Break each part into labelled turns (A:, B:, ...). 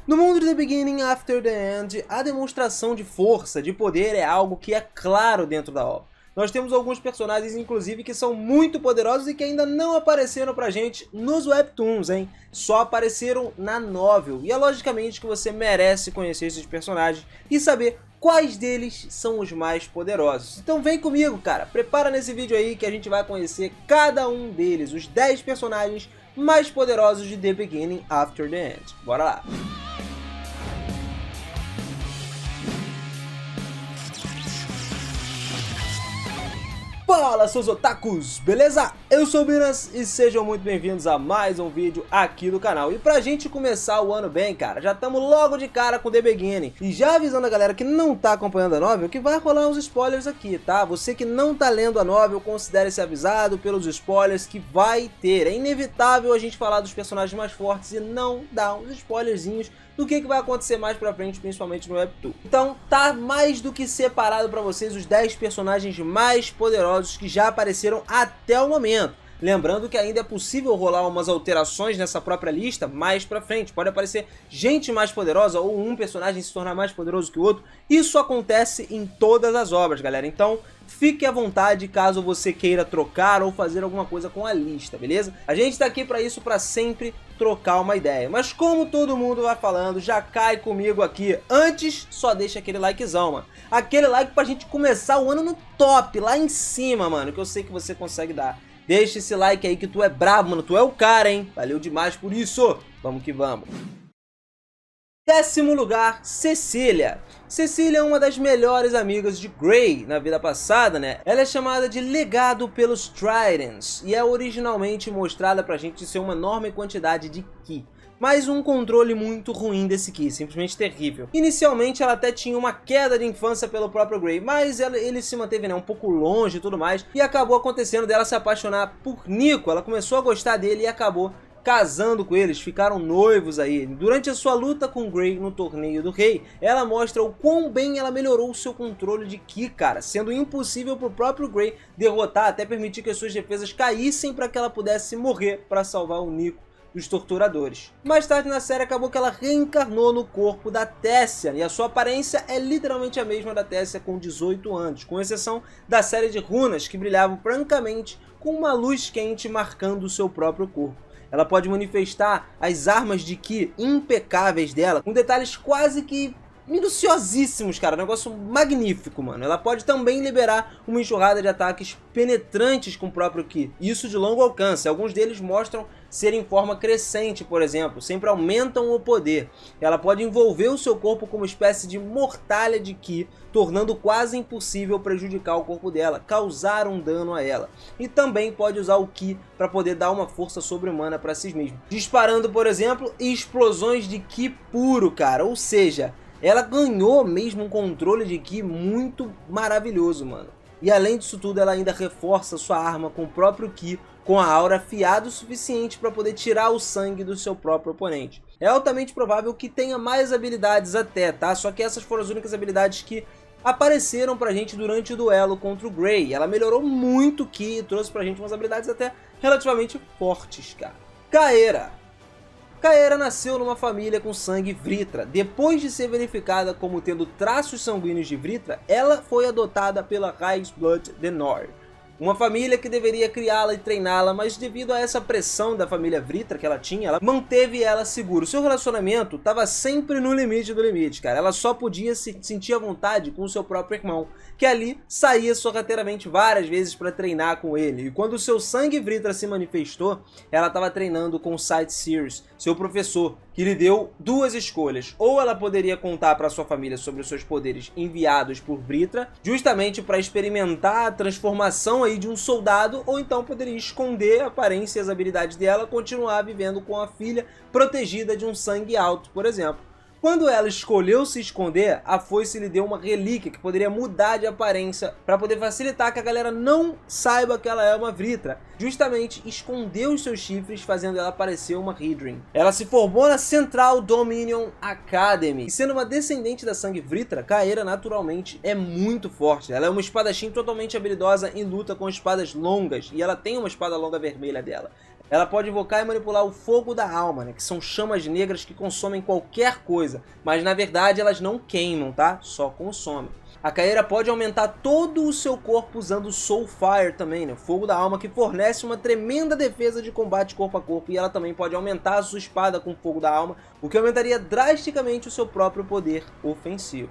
A: No mundo de The Beginning After the End, a demonstração de força, de poder é algo que é claro dentro da obra. Nós temos alguns personagens, inclusive, que são muito poderosos e que ainda não apareceram pra gente nos webtoons, hein? Só apareceram na novel. E é logicamente que você merece conhecer esses personagens e saber quais deles são os mais poderosos. Então vem comigo, cara. Prepara nesse vídeo aí que a gente vai conhecer cada um deles, os 10 personagens mais poderosos de The Beginning After the End. Bora lá! Fala, seus otakus, beleza? Eu sou o Minas e sejam muito bem-vindos a mais um vídeo aqui do canal. E pra gente começar o ano bem, cara, já estamos logo de cara com The Beginning. E já avisando a galera que não tá acompanhando a novel que vai rolar uns spoilers aqui, tá? Você que não tá lendo a novel, considere-se avisado pelos spoilers que vai ter. É inevitável a gente falar dos personagens mais fortes e não dar uns spoilerzinhos do que vai acontecer mais pra frente, principalmente no Webtoon. Então tá mais do que separado pra vocês os 10 personagens mais poderosos que já apareceram até o momento. Lembrando que ainda é possível rolar umas alterações nessa própria lista mais pra frente. Pode aparecer gente mais poderosa ou um personagem se tornar mais poderoso que o outro. Isso acontece em todas as obras, galera. Então fique à vontade caso você queira trocar ou fazer alguma coisa com a lista, beleza? A gente tá aqui pra isso, pra sempre trocar uma ideia. Mas como todo mundo vai falando, já cai comigo aqui. Antes, só deixa aquele likezão, mano. Aquele like pra gente começar o ano no top, lá em cima, mano, que eu sei que você consegue dar. Deixa esse like aí que tu é brabo, mano. Tu é o cara, hein? Valeu demais por isso. Vamos que vamos. 10º lugar, Cecília. Cecília é uma das melhores amigas de Grey na vida passada, né? Ela é chamada de legado pelos Tridents e é originalmente mostrada pra gente ser uma enorme quantidade de Ki. Mas um controle muito ruim desse Ki, simplesmente terrível. Inicialmente ela até tinha uma queda de infância pelo próprio Grey, mas ele se manteve, né, um pouco longe e tudo mais, e acabou acontecendo dela se apaixonar por Nico. Ela começou a gostar dele e acabou casando com eles, ficaram noivos aí. Durante a sua luta com Grey no Torneio do Rei, ela mostra o quão bem ela melhorou o seu controle de Ki, cara, sendo impossível pro próprio Grey derrotar, até permitir que as suas defesas caíssem para que ela pudesse morrer para salvar o Nico dos torturadores. Mais tarde na série acabou que ela reencarnou no corpo da Tessia, e a sua aparência é literalmente a mesma da Tessia com 18 anos, com exceção da série de runas que brilhavam francamente com uma luz quente marcando o seu próprio corpo. Ela pode manifestar as armas de Ki impecáveis dela, com detalhes quase que minuciosíssimos, cara, um negócio magnífico, mano. Ela pode também liberar uma enxurrada de ataques penetrantes com o próprio Ki, isso de longo alcance. Alguns deles mostram ser em forma crescente, por exemplo, sempre aumentam o poder. Ela pode envolver o seu corpo como uma espécie de mortalha de Ki, tornando quase impossível prejudicar o corpo dela, causar um dano a ela. E também pode usar o Ki para poder dar uma força sobre-humana para si mesmo, disparando, por exemplo, explosões de Ki puro, cara, ou seja, ela ganhou mesmo um controle de Ki muito maravilhoso, mano. E além disso tudo, ela ainda reforça sua arma com o próprio Ki, com a aura afiada o suficiente para poder tirar o sangue do seu próprio oponente. É altamente provável que tenha mais habilidades até, tá? Só que essas foram as únicas habilidades que apareceram pra gente durante o duelo contra o Grey. Ela melhorou muito o Ki e trouxe pra gente umas habilidades até relativamente fortes, cara. Kaera. Kaera nasceu numa família com sangue Vritra. Depois de ser verificada como tendo traços sanguíneos de Vritra, ela foi adotada pela Blood the North, uma família que deveria criá-la e treiná-la, mas devido a essa pressão da família Vritra que ela tinha, ela manteve ela segura. O seu relacionamento estava sempre no limite do limite, cara. Ela só podia se sentir à vontade com o seu próprio irmão, que ali saía sorrateiramente várias vezes para treinar com ele. E quando o seu sangue Vritra se manifestou, ela estava treinando com Sight Seers, seu professor, que lhe deu duas escolhas. Ou ela poderia contar para sua família sobre os seus poderes enviados por Vritra, justamente para experimentar a transformação aí de um soldado, ou então poderia esconder a aparência e as habilidades dela, continuar vivendo com a filha protegida de um sangue alto, por exemplo. Quando ela escolheu se esconder, a foice lhe deu uma relíquia que poderia mudar de aparência para poder facilitar que a galera não saiba que ela é uma Vritra. Justamente escondeu os seus chifres, fazendo ela parecer uma Hydrin. Ela se formou na Central Dominion Academy. E sendo uma descendente da sangue Vritra, Kaera naturalmente é muito forte. Ela é uma espadachim totalmente habilidosa em luta com espadas longas, e ela tem uma espada longa vermelha dela. Ela pode invocar e manipular o fogo da alma, né, que são chamas negras que consomem qualquer coisa, mas na verdade elas não queimam, tá? Só consomem. A Kaeira pode aumentar todo o seu corpo usando o Soul Fire também, né, o fogo da alma, que fornece uma tremenda defesa de combate corpo a corpo, e ela também pode aumentar a sua espada com o fogo da alma, o que aumentaria drasticamente o seu próprio poder ofensivo.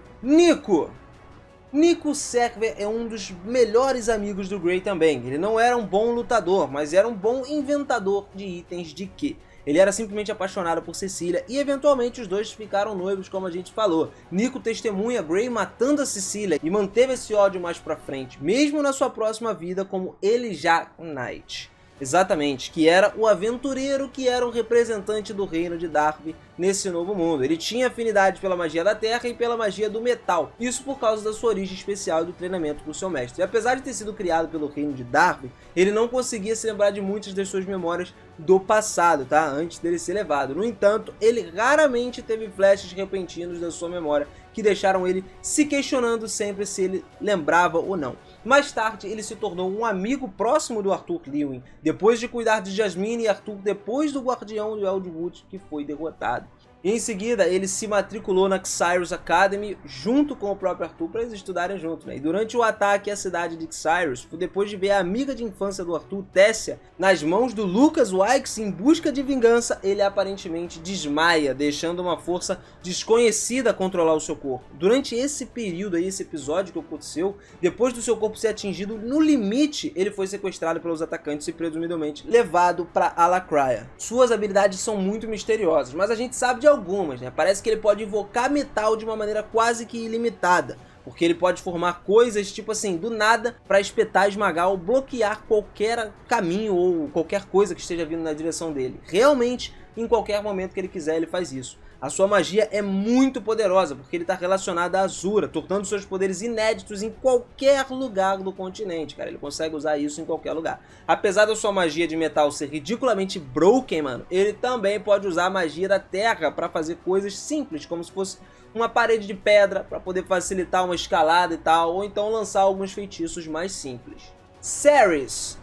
A: Nico Server é um dos melhores amigos do Gray também. Ele não era um bom lutador, mas era um bom inventador de itens de Ki. Ele era simplesmente apaixonado por Cecília e eventualmente os dois ficaram noivos, como a gente falou. Nico testemunha Gray matando a Cecília e manteve esse ódio mais pra frente, mesmo na sua próxima vida como Elijah Knight. Exatamente, que era o aventureiro que era o representante do reino de Darby nesse novo mundo. Ele tinha afinidade pela magia da terra e pela magia do metal, isso por causa da sua origem especial e do treinamento com seu mestre. E apesar de ter sido criado pelo reino de Darby, ele não conseguia se lembrar de muitas das suas memórias do passado, tá? Antes dele ser levado. No entanto, ele raramente teve flashes repentinos da sua memória que deixaram ele se questionando sempre se ele lembrava ou não. Mais tarde, ele se tornou um amigo próximo do Arthur Lewin, depois de cuidar de Jasmine e Arthur depois do Guardião de Eldwood, que foi derrotado. E em seguida, ele se matriculou na Xyrus Academy junto com o próprio Arthur para eles estudarem juntos, né? E durante o ataque à cidade de Xyrus, depois de ver a amiga de infância do Arthur, Tessia, nas mãos do Lucas Wykes em busca de vingança, ele aparentemente desmaia, deixando uma força desconhecida controlar o seu corpo. Durante esse período aí, esse episódio que aconteceu, depois do seu corpo ser atingido no limite, ele foi sequestrado pelos atacantes e presumivelmente levado para Alacraia. Suas habilidades são muito misteriosas, mas a gente sabe de algumas, né? Parece que ele pode invocar metal de uma maneira quase que ilimitada, porque ele pode formar coisas tipo assim, do nada, para espetar, esmagar ou bloquear qualquer caminho ou qualquer coisa que esteja vindo na direção dele. Realmente, em qualquer momento que ele quiser, ele faz isso. A sua magia é muito poderosa, porque ele está relacionado à Azura, tornando seus poderes inéditos em qualquer lugar do continente, cara. Ele consegue usar isso em qualquer lugar. Apesar da sua magia de metal ser ridiculamente broken, mano, ele também pode usar a magia da terra para fazer coisas simples, como se fosse uma parede de pedra, para poder facilitar uma escalada e tal, ou então lançar alguns feitiços mais simples. Cerys.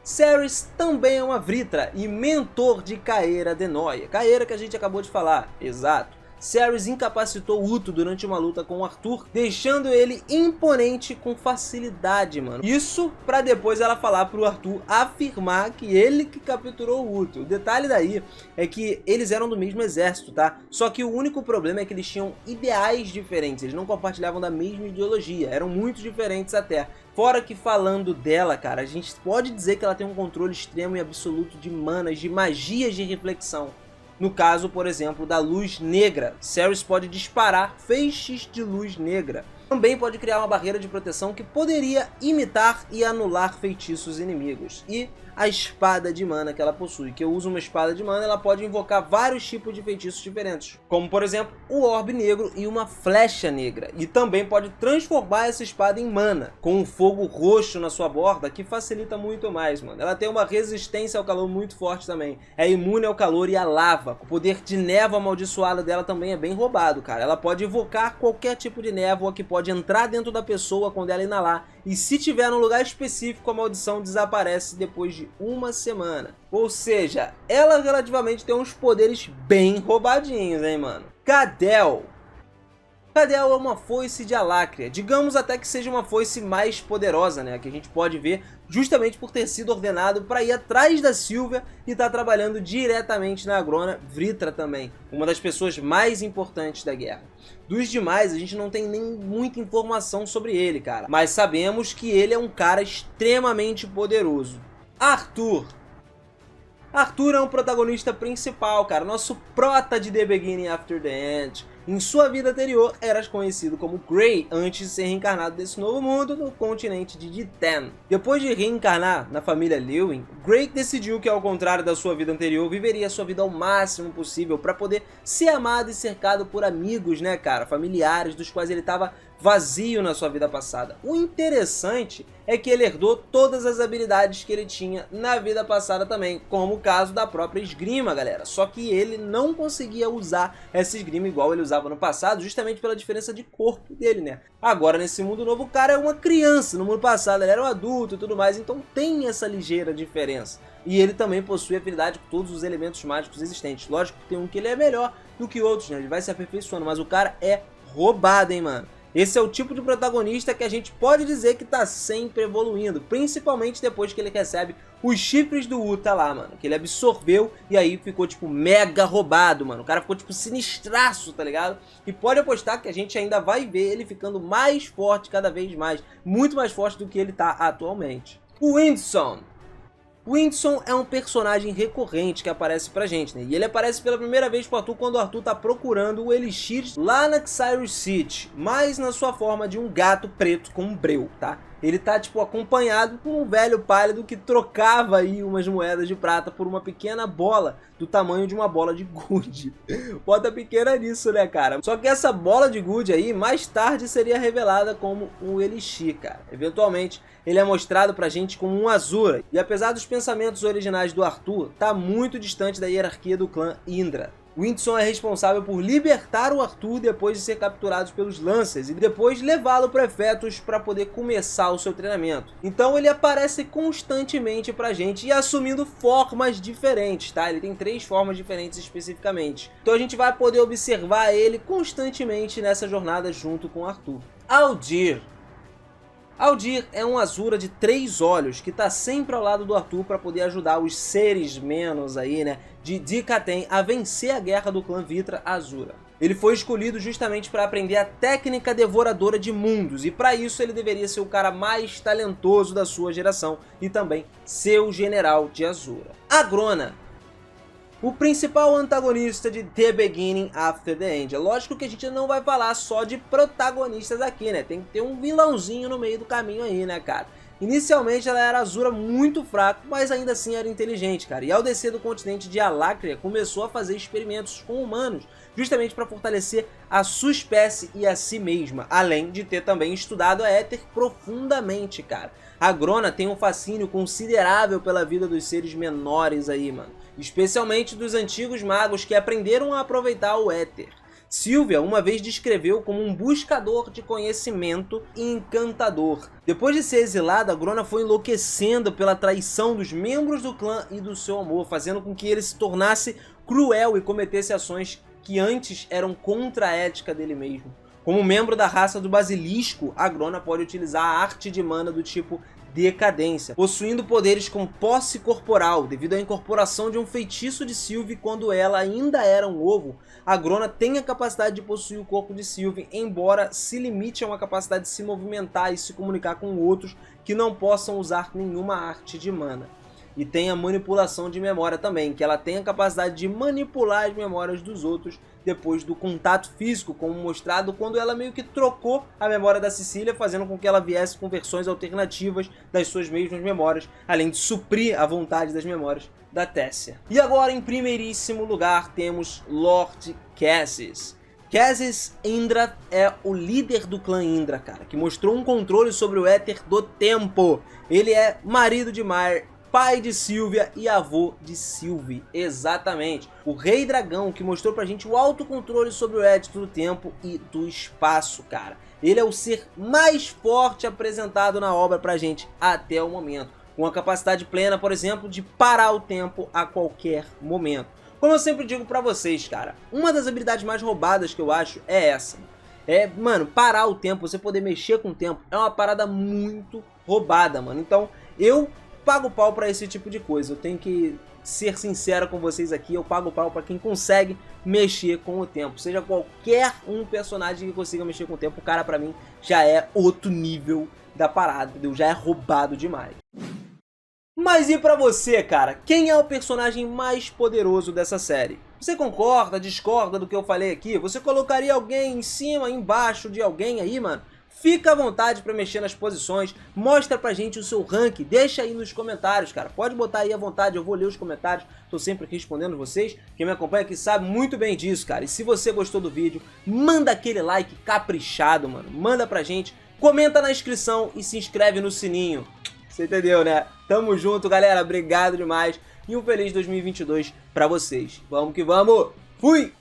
A: Cerys também é uma Vritra e mentor de Kaeira de Noia. Kaeira que a gente acabou de falar, exato. Cerys incapacitou Uto durante uma luta com Arthur, deixando ele imponente com facilidade, mano. Isso pra depois ela falar pro Arthur afirmar que ele que capturou o Uto. O detalhe daí é que eles eram do mesmo exército, tá? Só que o único problema é que eles tinham ideais diferentes, eles não compartilhavam da mesma ideologia, eram muito diferentes até. Fora que falando dela, cara, a gente pode dizer que ela tem um controle extremo e absoluto de manas, de magias de reflexão. No caso, por exemplo, da luz negra, Cerys pode disparar feixes de luz negra. Também pode criar uma barreira de proteção que poderia imitar e anular feitiços inimigos. E a espada de mana que ela possui, que eu uso uma espada de mana, ela pode invocar vários tipos de feitiços diferentes, como por exemplo o orbe negro e uma flecha negra, e também pode transformar essa espada em mana, com um fogo roxo na sua borda, que facilita muito mais, mano. Ela tem uma resistência ao calor muito forte também, é imune ao calor e à lava. O poder de névoa amaldiçoada dela também é bem roubado, cara. Ela pode invocar qualquer tipo de névoa que pode entrar dentro da pessoa quando ela inalar, e se tiver num lugar específico, a maldição desaparece depois de uma semana. Ou seja, ela relativamente tem uns poderes bem roubadinhos, hein, mano. Cadel. Cadel é uma foice de Alacria, digamos até que seja uma foice mais poderosa, né, que a gente pode ver justamente por ter sido ordenado para ir atrás da Sylvia e estar trabalhando diretamente na Agrona Vritra também, uma das pessoas mais importantes da guerra. Dos demais, a gente não tem nem muita informação sobre ele, cara, mas sabemos que ele é um cara extremamente poderoso. Arthur. Arthur é um protagonista principal, cara, nosso prota de The Beginning After the End. Em sua vida anterior, era conhecido como Gray antes de ser reencarnado desse novo mundo no continente de Diten. Depois de reencarnar na família Lewin, Gray decidiu que, ao contrário da sua vida anterior, viveria a sua vida ao máximo possível para poder ser amado e cercado por amigos, né, cara, familiares, dos quais ele estava vazio na sua vida passada. O interessante é que ele herdou todas as habilidades que ele tinha na vida passada também, como o caso da própria esgrima, galera. Só que ele não conseguia usar essa esgrima igual ele usava no passado, justamente pela diferença de corpo dele, né? Agora, nesse mundo novo, o cara é uma criança. No mundo passado ele era um adulto e tudo mais, então tem essa ligeira diferença. E ele também possui afinidade com todos os elementos mágicos existentes. Lógico que tem um que ele é melhor do que outros, né? Ele vai se aperfeiçoando, mas o cara é roubado, hein, mano? Esse é o tipo de protagonista que a gente pode dizer que tá sempre evoluindo, principalmente depois que ele recebe os chifres do Uta lá, mano, que ele absorveu e aí ficou, tipo, mega roubado, mano. O cara ficou, tipo, sinistraço, tá ligado? E pode apostar que a gente ainda vai ver ele ficando mais forte cada vez mais, muito mais forte do que ele tá atualmente. O Windson. O Windson é um personagem recorrente que aparece pra gente, né? E ele aparece pela primeira vez pro Arthur quando o Arthur tá procurando o Elixir lá na Xyrus City, mas na sua forma de um gato preto com um breu, tá? Ele tá, tipo, acompanhado por um velho pálido que trocava aí umas moedas de prata por uma pequena bola do tamanho de uma bola de gude. Bota pequena nisso, né, cara? Só que essa bola de gude aí, mais tarde, seria revelada como um Elixir, cara. Eventualmente, ele é mostrado pra gente como um Azura. E apesar dos pensamentos originais do Arthur, tá muito distante da hierarquia do clã Indra. Windson é responsável por libertar o Arthur depois de ser capturado pelos Lancers e depois levá-lo para Efetos para poder começar o seu treinamento. Então ele aparece constantemente pra gente e assumindo formas diferentes, tá? Ele tem 3 formas diferentes especificamente. Então a gente vai poder observar ele constantemente nessa jornada junto com o Arthur. Aldir. Aldir é um Azura de 3 olhos que tá sempre ao lado do Arthur para poder ajudar os seres menos aí, né, de Dikaten a vencer a guerra do clã Vitra Azura. Ele foi escolhido justamente para aprender a técnica devoradora de mundos e para isso ele deveria ser o cara mais talentoso da sua geração e também ser o general de Azura. Agrona. O principal antagonista de The Beginning After the End. É lógico que a gente não vai falar só de protagonistas aqui, né? Tem que ter um vilãozinho no meio do caminho aí, né, cara? Inicialmente ela era Azura muito fraco, mas ainda assim era inteligente, cara. E ao descer do continente de Alacria, começou a fazer experimentos com humanos, justamente para fortalecer a sua espécie e a si mesma, além de ter também estudado a Éter profundamente, cara. A Agrona tem um fascínio considerável pela vida dos seres menores aí, mano. Especialmente dos antigos magos que aprenderam a aproveitar o Éter. Sylvia uma vez descreveu como um buscador de conhecimento e encantador. Depois de ser exilada, Agrona foi enlouquecendo pela traição dos membros do clã e do seu amor, fazendo com que ele se tornasse cruel e cometesse ações que antes eram contra a ética dele mesmo. Como membro da raça do Basilisco, Agrona pode utilizar a arte de mana do tipo Decadência, possuindo poderes com posse corporal, devido à incorporação de um feitiço de Sylvie quando ela ainda era um ovo. Agrona tem a capacidade de possuir o corpo de Sylvie, embora se limite a uma capacidade de se movimentar e se comunicar com outros que não possam usar nenhuma arte de mana. E tem a manipulação de memória também, que ela tem a capacidade de manipular as memórias dos outros depois do contato físico, como mostrado quando ela meio que trocou a memória da Cecília, fazendo com que ela viesse com versões alternativas das suas mesmas memórias, além de suprir a vontade das memórias da Tessia. E agora, em primeiríssimo lugar, temos Lord Cassius. Cassius Indra é o líder do clã Indra, cara, que mostrou um controle sobre o Éter do tempo. Ele é marido de Myr, pai de Sylvia e avô de Sylvie, exatamente. O Rei Dragão que mostrou pra gente o autocontrole sobre o Éter do tempo e do espaço, cara. Ele é o ser mais forte apresentado na obra pra gente até o momento. Com a capacidade plena, por exemplo, de parar o tempo a qualquer momento. Como eu sempre digo pra vocês, cara, uma das habilidades mais roubadas que eu acho é essa. Mano, parar o tempo, você poder mexer com o tempo, é uma parada muito roubada, mano. Então, eu pago pau pra esse tipo de coisa. Eu tenho que ser sincero com vocês aqui. Eu pago pau pra quem consegue mexer com o tempo. Seja qualquer um personagem que consiga mexer com o tempo, o cara pra mim já é outro nível da parada, entendeu? Já é roubado demais. Mas e pra você, cara? Quem é o personagem mais poderoso dessa série? Você concorda, discorda do que eu falei aqui? Você colocaria alguém em cima, embaixo de alguém aí, mano? Fica à vontade para mexer nas posições, mostra pra gente o seu rank, deixa aí nos comentários, cara. Pode botar aí à vontade, eu vou ler os comentários, tô sempre respondendo vocês. Quem me acompanha aqui sabe muito bem disso, cara. E se você gostou do vídeo, manda aquele like caprichado, mano. Manda pra gente, comenta na inscrição e se inscreve no sininho. Você entendeu, né? Tamo junto, galera. Obrigado demais e um feliz 2022 pra vocês. Vamos que vamos. Fui!